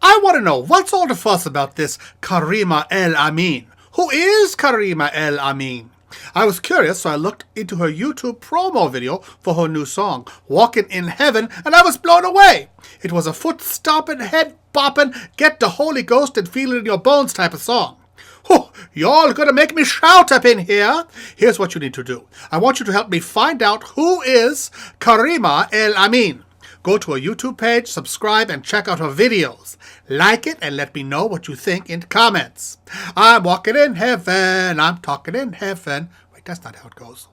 I want to know, what's all the fuss about this Kareemah El-Amin? Who is Kareemah El-Amin? I was curious, so I looked into her YouTube promo video for her new song, Walking in Heaven, and I was blown away. It was a foot-stomping, head-bopping, get the Holy Ghost and feel it in your bones type of song. Whew, y'all gonna make me shout up in here. Here's what you need to do. I want you to help me find out who is Kareemah El-Amin. Go to her YouTube page, subscribe, and check out her videos. Like it and let me know what you think in the comments. I'm walking in heaven. I'm talking in heaven. Wait, that's not how it goes.